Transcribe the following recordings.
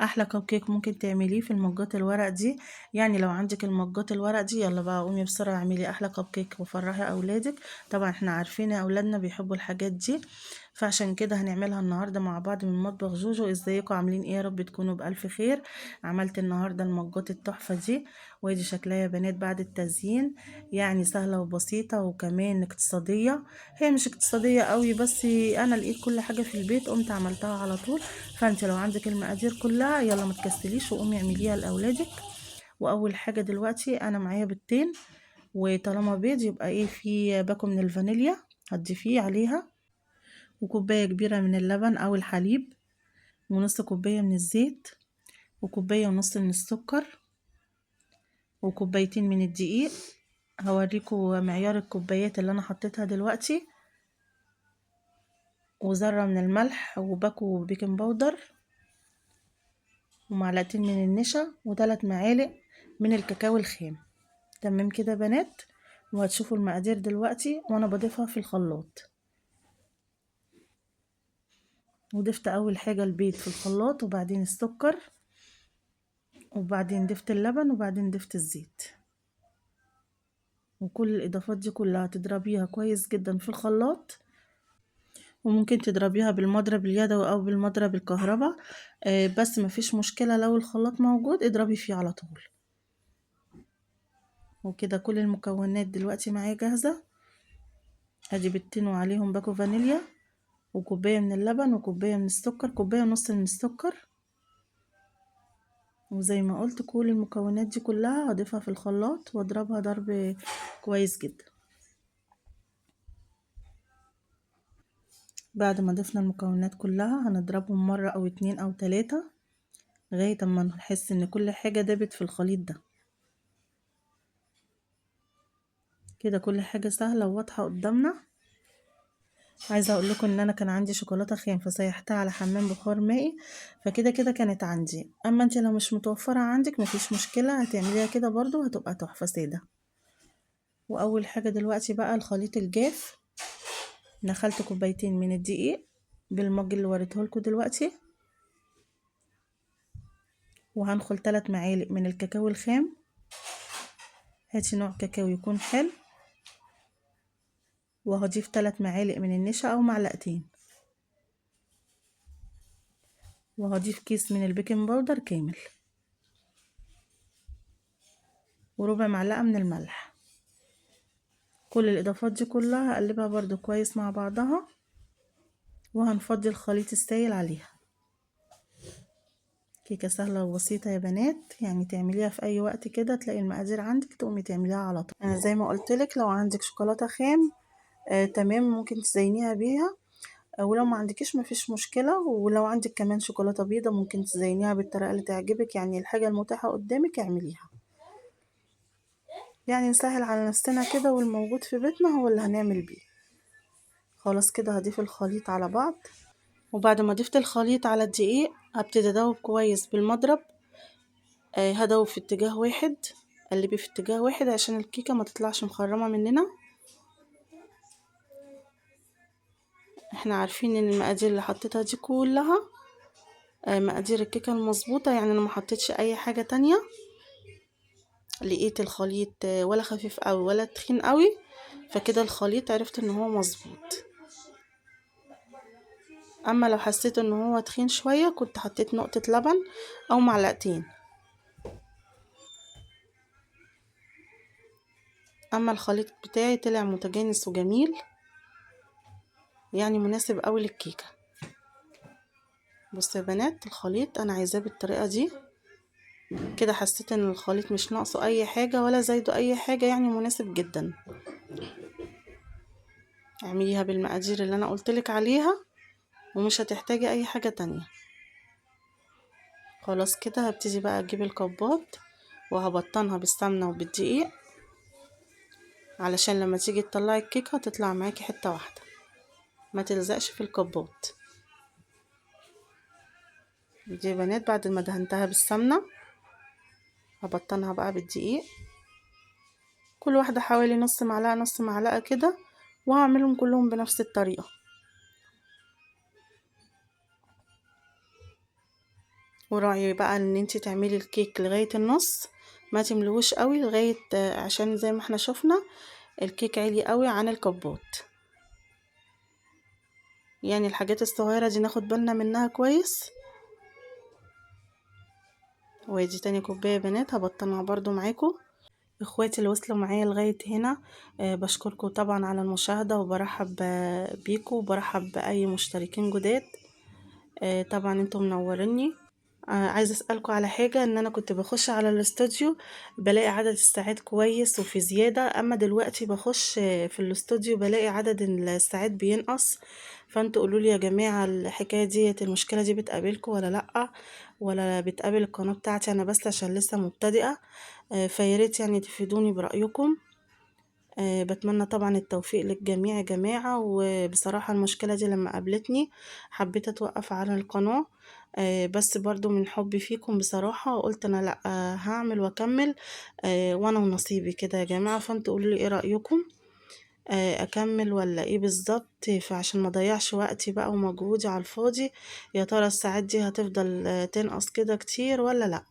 احلى كب كيك ممكن تعمليه في المجات الورق دي. يعني لو عندك المجات الورق دي، يلا بقى قومي بسرعه اعملي احلى كب كيك وفرحي اولادك. طبعا احنا عارفين اولادنا بيحبوا الحاجات دي، فعشان كده هنعملها النهارده مع بعض من مطبخ جوجو. ازيكم عاملين ايه؟ يا رب تكونوا بالف خير. عملت النهارده المجات التحفه دي، وادي شكلها يا بنات بعد التزيين. يعني سهله وبسيطه وكمان اقتصاديه. هي مش اقتصاديه قوي، بس انا لقيت كل حاجه في البيت قمت عملتها على طول. فانت لو عندك المقادير كلها يلا ما تكسليش وقومي اعمليها لاولادك. واول حاجه دلوقتي انا معايا بيضتين، وطالما بيض يبقى ايه، في باكو من الفانيليا هتضيفيه عليها، وكوبايه كبيره من اللبن او الحليب، ونص كوبايه من الزيت، وكوبايه ونص من السكر، وكوبايتين من الدقيق. هوريكم معيار الكوبايات اللي انا حطيتها دلوقتي، وذره من الملح، وباكو بيكنج باودر، ومعلقتين من النشا، وثلاث معالق من الكاكاو الخام. تمام كده بنات. وهتشوفوا المقادير دلوقتي وانا بضيفها في الخلاط. وضفت اول حاجة البيض في الخلاط، وبعدين السكر، وبعدين ضفت اللبن، وبعدين ضفت الزيت. وكل الاضافات دي كلها تضربيها كويس جدا في الخلاط. وممكن تضربيها بالمضرب اليدوي او بالمضرب الكهرباء، بس مفيش مشكلة لو الخلاط موجود اضربي فيه على طول. وكده كل المكونات دلوقتي معايا جاهزة. ادي بيضتين وعليهم باكو فانيليا، وكوباية من اللبن، وكوباية من السكر، كوباية ونص من السكر. وزي ما قلت كل المكونات دي كلها هضيفها في الخلاط واضربها ضرب كويس جدا. بعد ما ضفنا المكونات كلها هنضربهم مرة او اتنين او تلاتة لغاية اما نحس ان كل حاجة دابت في الخليط ده. كده كل حاجة سهلة وواضحة قدامنا. عايزة اقول لكم ان انا كان عندي شوكولاتة خام فسيحتها على حمام بخار مائي، فكده كده كانت عندي. اما انت لو مش متوفرة عندك مفيش مشكلة، هتعمليها كده برضو هتبقى تحفة سادة. واول حاجة دلوقتي بقى الخليط الجاف. دخلت كوبايتين من الدقيق بالمج اللي وريته لكم دلوقتي، وهنخل 3 معالق من الكاكاو الخام. هاتي نوع كاكاو يكون حلو. وهضيف 3 معالق من النشا او معلقتين، وهضيف كيس من البيكنج باودر كامل، وربع معلقة من الملح. كل الاضافات دي كلها هقلبها برضو كويس مع بعضها، وهنفضي الخليط السائل عليها. كيكة سهلة وبسيطة يا بنات، يعني تعمليها في اي وقت كده تلاقي المقادير عندك تقومي تعمليها على طول. انا زي ما قلت لك لو عندك شوكولاتة خام تمام ممكن تزينيها بيها، ولو ما عندكيش مفيش مشكلة. ولو عندك كمان شوكولاتة بيضة ممكن تزينيها بالطريقة اللي تعجبك، يعني الحاجة المتاحة قدامك اعمليها. يعني نسهل على نفسنا كده، والموجود في بيتنا هو اللي هنعمل بيه. خلاص كده هضيف الخليط على بعض. وبعد ما ضفت الخليط على الدقيق هبتدي ادوب كويس بالمضرب. هدوب في اتجاه واحد، قلبي في اتجاه واحد عشان الكيكة ما تطلعش مخرمة مننا. احنا عارفين ان المقادير اللي حطيتها دي كلها مقادير الكيكة المظبوطة، يعني انا ما حطيتش اي حاجة تانية. لقيت الخليط ولا خفيف قوي ولا تخين قوي، فكده الخليط عرفت ان هو مظبوط. اما لو حسيت ان هو تخين شوية كنت حطيت نقطة لبن او معلقتين. اما الخليط بتاعي طلع متجانس وجميل، يعني مناسب قوي للكيكة. بصوا يا بنات الخليط انا عايزاه بالطريقة دي كده. حسيت ان الخليط مش ناقصه اي حاجة ولا زايده اي حاجة، يعني مناسب جدا. اعمليها بالمقادير اللي انا قلتلك عليها ومش هتحتاجي اي حاجة تانية. خلاص كده هبتدي بقى اجيب الكبات وهبطنها بالسمنة وبالدقيق، علشان لما تيجي تطلعي الكيكة تطلع معاكي حتة واحدة ما تلزقش في الكبات دي. يا بنات بعد ما دهنتها بالسمنة هبطنها بقى بالدقيق، كل واحدة حوالي نص معلقة نص معلقة كده، وهعملهم كلهم بنفس الطريقة. وراعي بقى ان انتي تعملي الكيك لغاية النص، ما تملوش قوي لغاية عشان زي ما احنا شفنا الكيك عالي قوي عن الكبات. يعني الحاجات الصغيرة دي ناخد بالنا منها كويس. وادي تاني كوباية يا بنات هبطنها برضو معاكم. اخواتي اللي وصلوا معايا لغاية هنا بشكركم طبعا على المشاهدة، وبرحب بيكم وبرحب بأي مشتركين جداد. طبعا انتم منوريني. عايزة اسألكم على حاجة، ان انا كنت بخش على الاستوديو بلاقي عدد الساعات كويس وفي زيادة، اما دلوقتي بخش في الاستوديو بلاقي عدد الساعات بينقص. فانتوا قولوا لي يا جماعة الحكاية دي، المشكلة دي بتقابلكم ولا لأ، ولا بتقابل القناة بتاعتي انا بس عشان لسه مبتدئة؟ فياريت يعني تفيدوني برأيكم. بتمنى طبعا التوفيق للجميع يا جماعة. وبصراحة المشكلة دي لما قابلتني حبيت اتوقف على القناة، بس برضو من حبي فيكم بصراحة قلت انا لا هعمل واكمل، وانا ونصيبي كده يا جماعة. فانتوا قولوا لي ايه رأيكم، اكمل ولا ايه بالظبط؟ فعشان ما اضيعش وقتي بقى ومجهودي على الفاضي، يا ترى الساعات دي هتفضل تنقص كده كتير ولا لا؟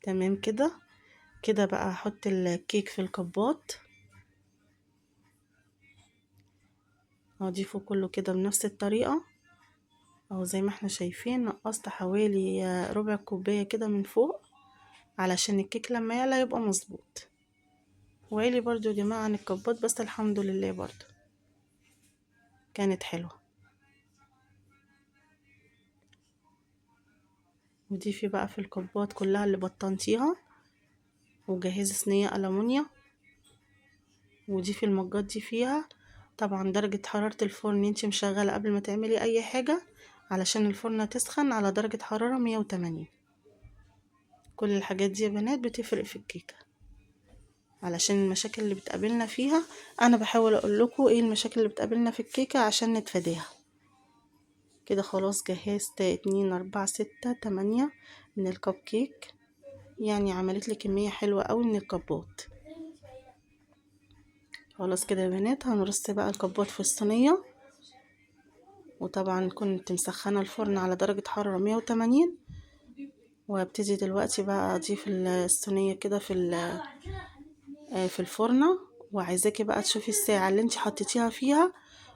تمام كده. كده بقى هحط الكيك في الكبات، هضيفه كله كده بنفس الطريقة اهو. زي ما احنا شايفين نقصت حوالي ربع كوباية كده من فوق، علشان الكيك لما يعلى يبقى مظبوط. وعلي برضو يا جماعة عن الكبات، بس الحمد لله برضو كانت حلوة. وضيفي بقى في الكبات كلها اللي بطنتيها، وجهزي صينية ألمونيا وضيفي المجات دي فيها. طبعا درجة حرارة الفرن انتي مشغلة قبل ما تعملي اي حاجة، علشان الفرن تسخن على درجة حرارة 180. كل الحاجات دي يا بنات بتفرق في الكيكة، علشان المشاكل اللي بتقابلنا فيها. انا بحاول اقول لكم ايه المشاكل اللي بتقابلنا في الكيكة عشان نتفاداها. كده خلاص جهزت 2 4 6 8 من الكب كيك، يعني عملت لي كمية حلوة قوي من الكبات. خلاص كده يا بنات هنرص بقى الكبات في الصينية. وطبعا كنت مسخنة الفرن على درجة حرارة 180، وهبتدي دلوقتي بقى اضيف الصينية كده في الفرنة. وعايزاكي بقى تشوفي الساعة اللي انت حطيتيها فيها،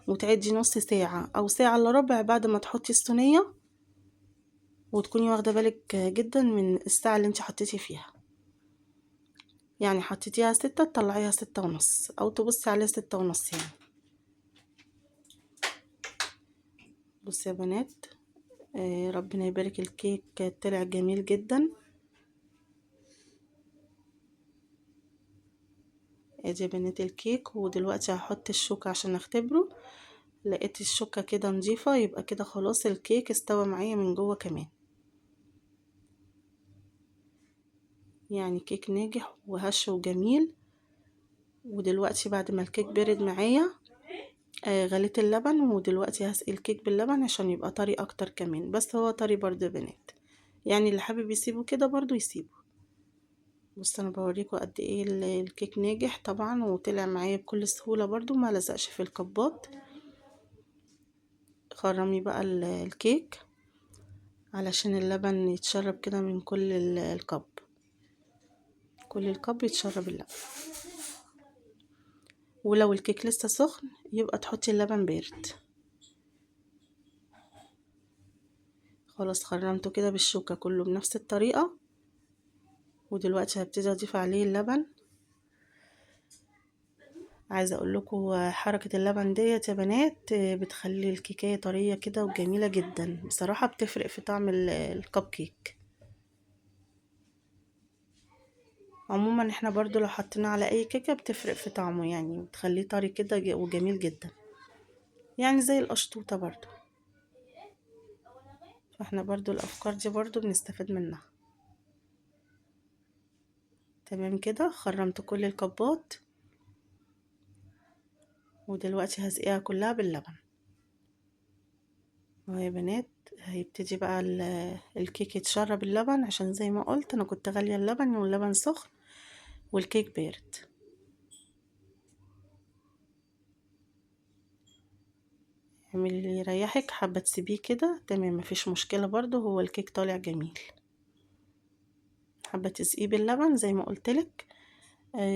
وتعدي نص ساعة او ساعة الا ربع بعد ما تحطي الصينية، وتكوني واخدة بالك جدا من الساعة اللي انت حطيتي فيها. يعني حطيتيها 6 تطلعيها 6:30، او تبصي عليها 6:30 يعني. بصي يا بنات، ربنا يبارك، الكيك طلع جميل جدا. ادي يا بنات الكيك. ودلوقتي هحط الشوكة عشان اختبره. لقيت الشوكة كده نظيفة، يبقى كده خلاص الكيك استوى معايا من جوه كمان. يعني كيك ناجح وهش وجميل. ودلوقتي بعد ما الكيك برد معايا غليت اللبن، ودلوقتي هسقي الكيك باللبن عشان يبقى طري اكتر كمان. بس هو طري برضه يا بنات، يعني اللي حابب يسيبه كده برضه يسيبه. بص انا بوريكم قد ايه الكيك ناجح طبعا، وطلع معايا بكل سهولة برضه، ما لزقش في الكبات. خرمي بقى الكيك علشان اللبن يتشرب كده من كل الكب، كل الكب يتشرب اللبن. ولو الكيك لسه سخن يبقى تحطي اللبن بارد. خلاص خرمته كده بالشوكة كله بنفس الطريقة. ودلوقتي هبتدي اضيف عليه اللبن. عايزه اقول لكم حركه اللبن ديت يا بنات بتخلي الكيكه طريه كده وجميله جدا بصراحه، بتفرق في طعم الكب كيك. عموما احنا برضو لو حطينا على اي كيكه بتفرق في طعمه، يعني بتخليه طري كده وجميل جدا، يعني زي القشطوطه برضو. فاحنا برضو الافكار دي برضو بنستفاد منها. تمام كده خرمت كل الكبات، ودلوقتي هسقيها كلها باللبن. اهو يا بنات هيبتدي بقى الكيك يتشرب اللبن، عشان زي ما قلت انا كنت غالية اللبن واللبن سخن والكيك بارد. اعملي اللي يريحك، حابة تسيبيه كده تمام مفيش مشكلة برضو، هو الكيك طالع جميل. حابة تسقيه باللبن زي ما قلتلك،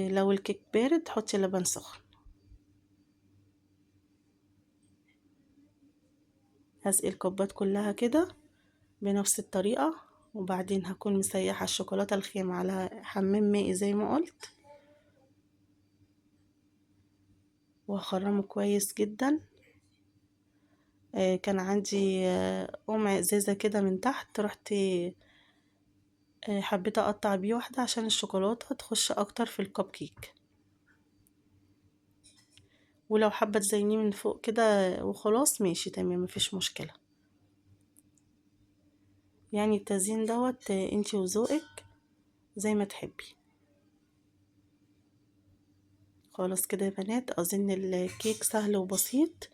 لو الكيك بارد حطي لبن سخن. هسقي الكوبات كلها كده بنفس الطريقة، وبعدين هكون مسيحة الشوكولاتة الخام على حمام مائي زي ما قلت، وهخرمه كويس جدا. كان عندي قمع ازازة كده من تحت، رحت حبيت اقطع بيه واحدة عشان الشوكولاتة تخش اكتر في الكب كيك. ولو حابة تزينيه من فوق كده وخلاص ماشي تمام مفيش مشكلة، يعني التزيين دوت انتي وذوقك زي ما تحبي. خلاص كده يا بنات، اظن الكيك سهل وبسيط.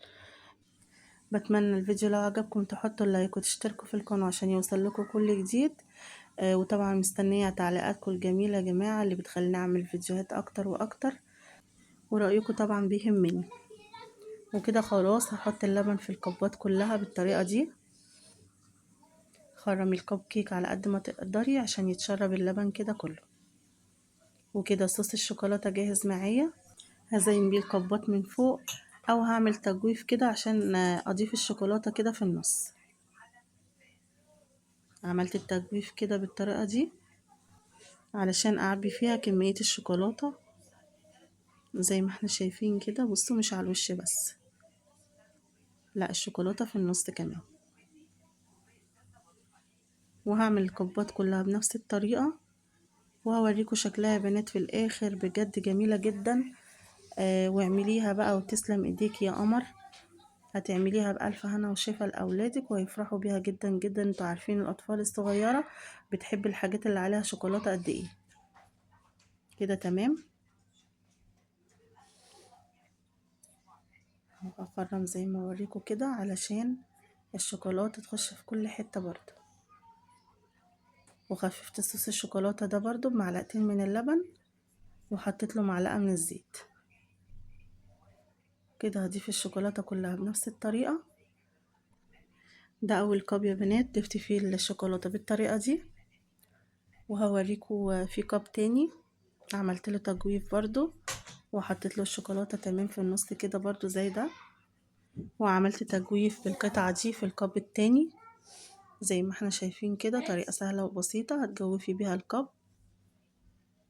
بتمنى الفيديو لو عجبكم تحطوا اللايك وتشتركوا في القناة عشان يوصل لكم كل جديد. وطبعا مستنية تعليقاتكم الجميلة يا جماعة اللي بتخليني اعمل فيديوهات اكتر واكتر، ورأيكم طبعا بيهمني. وكده خلاص هحط اللبن في الكوبات كلها بالطريقة دي. خرمي الكب كيك على قد ما تقدري عشان يتشرب اللبن كده كله. وكده صوص الشوكولاتة جاهز معايا، هزين بيه الكوبات من فوق، او هعمل تجويف كده عشان اضيف الشوكولاتة كده في النص. عملت التجويف كده بالطريقة دي علشان اعبي فيها كمية الشوكولاتة زي ما احنا شايفين كده. بصوا مش على الوش بس، لا الشوكولاتة في النص كمان. وهعمل الكوبات كلها بنفس الطريقة، وهوريكم شكلها يا بنات في الاخر بجد جميلة جدا. واعمليها بقى وتسلم ايديك يا قمر. هتعمليها بألف هنا وشفا لأولادك ويفرحوا بيها جدا جدا. انتوا عارفين الأطفال الصغيرة بتحب الحاجات اللي عليها شوكولاتة قد ايه. كده تمام. هخرم زي ما اوريكم كده علشان الشوكولاتة تخش في كل حتة برضو. وخففت صوص الشوكولاتة ده برضو بمعلقتين من اللبن، وحطيت له معلقة من الزيت. كده هضيف الشوكولاتة كلها بنفس الطريقة. ده اول كوب يا بنات ضفت فيه الشوكولاتة بالطريقة دي. وهوريكم في كوب تاني عملت له تجويف برضو، وحطيت له الشوكولاتة تمام في النص كده برضو زي ده. وعملت تجويف بالقطعة دي في الكوب التاني زي ما احنا شايفين كده. طريقة سهلة وبسيطة هتجوفي بيها الكوب،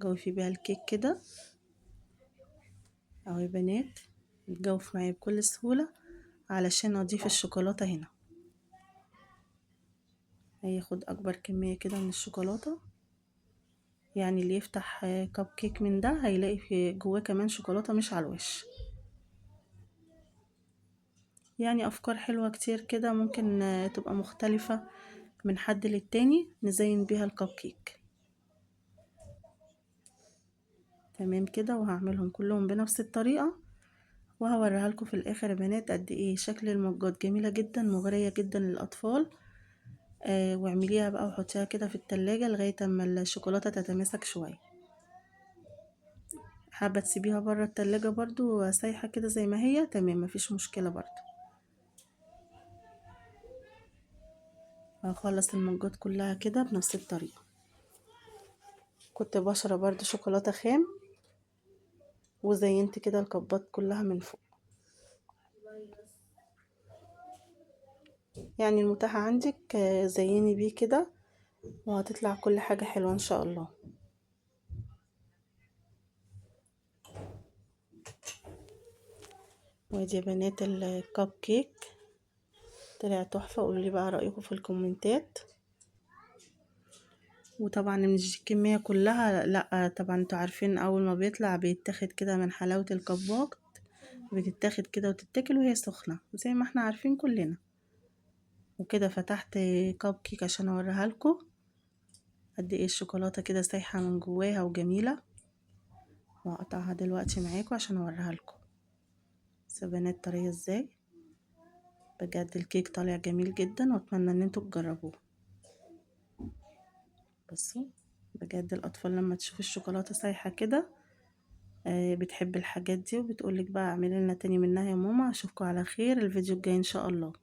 جوفي بيها الكيك كده اهو يا بنات. تجوف معايا بكل سهولة علشان اضيف الشوكولاتة هنا. هياخد اكبر كمية كده من الشوكولاتة، يعني اللي يفتح كب كيك من ده هيلاقي في جواه كمان شوكولاتة مش على الوش. يعني افكار حلوة كتير كده ممكن تبقى مختلفة من حد للتاني نزين بيها الكب كيك. تمام كده، وهعملهم كلهم بنفس الطريقة وهوريها لكم في الاخر يا بنات قد ايه شكل المجات جميلة جدا مغرية جدا للاطفال. واعمليها بقى وحطيها كده في التلاجة لغاية اما الشوكولاتة تتماسك شوية. حابة تسيبيها برا التلاجة برضو سايحة كده زي ما هي تمام مفيش مشكلة برضو. هخلص المجات كلها كده بنفس الطريقة. كنت بشرب برضو شوكولاتة خام وزينت كده الكبات كلها من فوق، يعني المتاح عندك زيني بيه كده وهتطلع كل حاجة حلوة ان شاء الله. ودي يا بنات الكب كيك طلع تحفة. قولوا لي بقى رأيكم في الكومنتات. وطبعا مش الكمية كلها لا، طبعا انتوا عارفين اول ما بيطلع بيتاخد كده من حلاوة الكبات، بتتاخد كده وتتاكل وهي سخنة زي ما احنا عارفين كلنا. وكده فتحت كب كيك عشان اوريها لكم قد ايه الشوكولاتة كده سايحة من جواها وجميلة. وهقطعها دلوقتي معاكم عشان اوريها لكم بنات طرية ازاي. بجد الكيك طالع جميل جدا واتمنى ان انتوا تجربوه. بصوا بجد الاطفال لما تشوف الشوكولاتة سايحة كده بتحب الحاجات دي وبتقولك بقى اعملي لنا تاني منها يا ماما. اشوفكم على خير الفيديو الجاي ان شاء الله.